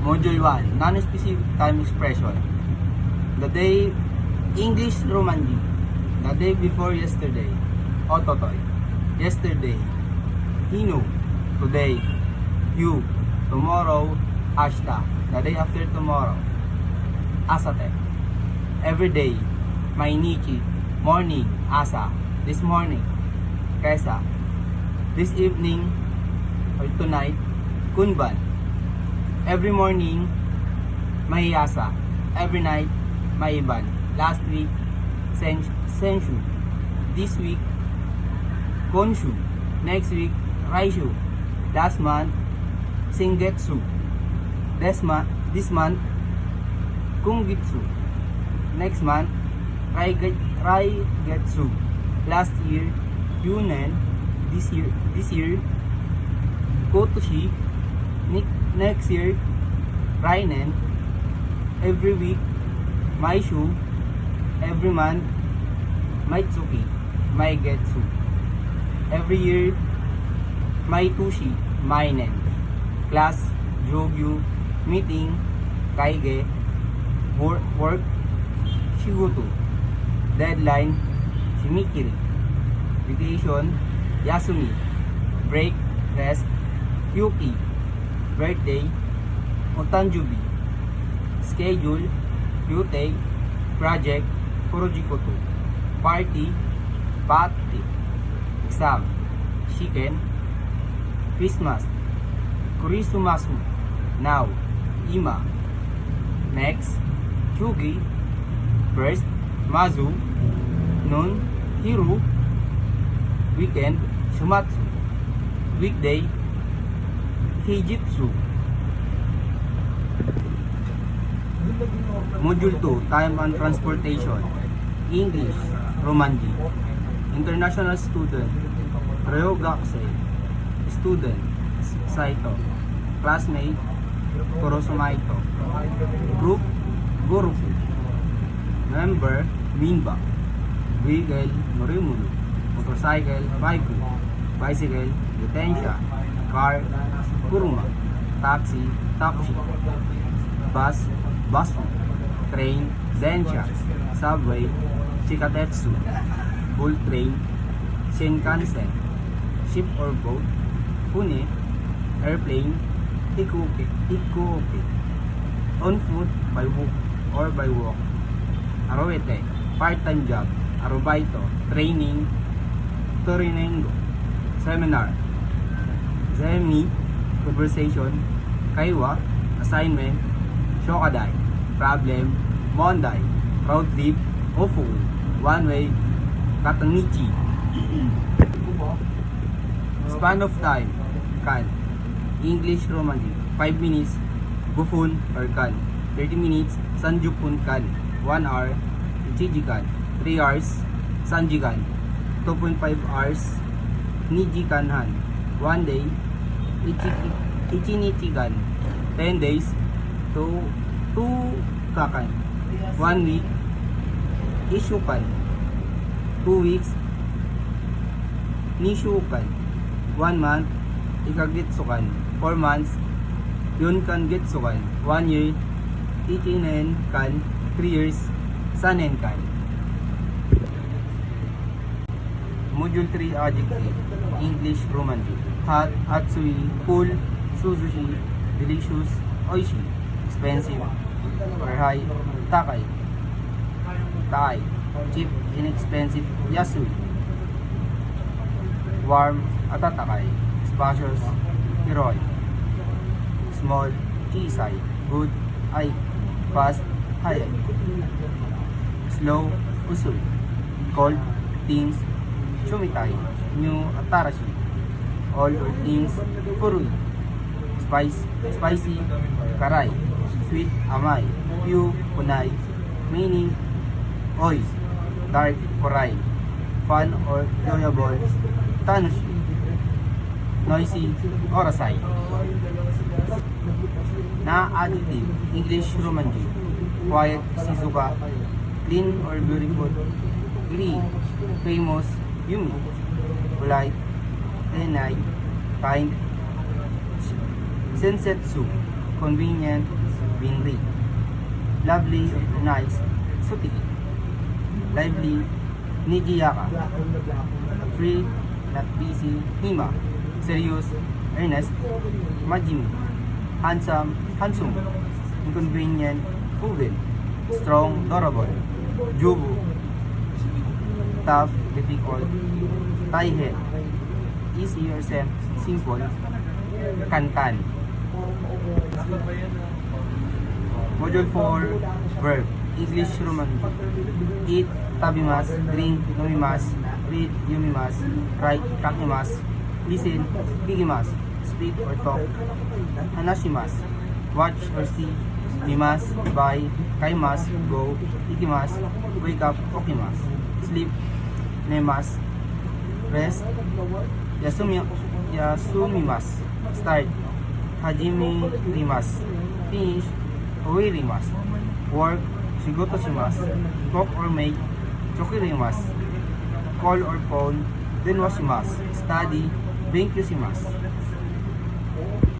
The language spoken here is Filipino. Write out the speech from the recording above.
Module 1, non-specific time expression. The day, English Romanji. The day before yesterday. Ototoy. Yesterday. Hino. Today. You. Tomorrow. Ashta. The day after tomorrow. Asate. Every day. Mainichi. Morning. Asa. This morning. Kesa. This evening or tonight. Kunban. Every morning. Mahiyasa. Every night. Maiban. Last week. Senshu. This week. Konshu. Next week. Raishu. Last month. Singetsu. This month. Kungitsu. Next month. Raigetsu. Last year. Yunen. This year. Kotoshi. Next year. Rainen. Every week. Maishu. Every month. Maitsuki. Maigetsu. Every year. Maitushi. Mainen. Class. Jogyu. Meeting. Kaige. Work. Shigoto. Deadline. Shimikiri. Vacation. Yasumi. Break. Rest. Yuki. Birthday. Otanjubi. Schedule. Yutei. Project. Kurojikoto. Party. Party. Exam. Shiken. Christmas. Kurisumasu. Now. Ima. Next. Chugi. First. Mazu. Noon. Hiru. Weekend. Shumatsu. Weekday. Heijitsu. Module 2, Time and Transportation. English, Romanji. International student, Ryogakse. Student, Saito. Classmate, Korosumaito. Group, Gorufu. Member, Minba. Vehicle, Morimuru. Motorcycle, Baiku. Bicycle, Yutensha. Car, Kuruma. Taxi, Taxi. Bus, Basu. Train, Densha. Subway, Chikatetsu. Bull train, Shinkansen. Ship or boat, Fune. Airplane, Ikuoke. On foot, by hook or by walk. Arowete, part-time job. Arobaito, training. Torinengo. Seminar. Zemi, conversation. Kaiwa, assignment. Shokadai, problem. Mondai, road trip. Ofu, one way. Katanichi. Span of time. Kan. English Romanji. 5 minutes. Bufun or kan. 30 minutes. Sanjupun kan. 1 hour. Ichijikan. 3 hours. Sanjikan. 2.5 hours. Nijikanhan. 1 day. Ichinichikan. 10 days. 2 kakan. 1 week. Ishukan. 2 weeks. Nishukan. 1 month. Ikagitsukan. 4 months. Yunkan gitsukan. 1 year. Ichinen kan. 3 years. Sanen kan. Module 3, Adjective. English Romanji. Hot, Atsui. Cool. Suzushi. Delicious. Oishi. Expensive or high. Takai. Takai. Cheap, inexpensive. Yasui. Warm. Atatakai. Spacious. Heroic. Small. Chisai. Good. Ai. Fast. Hayai. Slow. Usui. Cold. Things. Chumitai. New. Atarashi. All or things. Furui. Spicy. Karai. Sweet. Amai. Few. Kunai. Many. Ois. Dark. Korai. Fun or enjoyable. Tanushi. Noisy. Orasai. Na adjective. English Romanji. Quiet. Shizuka. Clean or beautiful. Green. Famous. Yumi. Polite. Tenai. Kind. Sensetsu. convenient, winry. Lovely, nice, sutiki. Lively, nijiyaka. Free, not busy, hima. Serious, earnest, majimi. Handsome, handsome. Inconvenient, proven. Strong, durable. Jubu. Tough, difficult. Taihe. Easy or simple. Kantan. Module 4, verb. English Roman. Eat, tabimas. Drink, nomimas. Read, yumimas. Write, kakimas. Listen, kikimas. Speak or talk, hanashimas. Watch or see, mimas, buy, kaimas, go, ikimas, wake up, okimas. Sleep, nemas. Rest, yasumimas. Start, hajime rimas. Finish, oirimas. Work, shigoto shimasu. Cook or make, chokirimas. Call or phone, denwashimasu. Study, benkyo shimasu.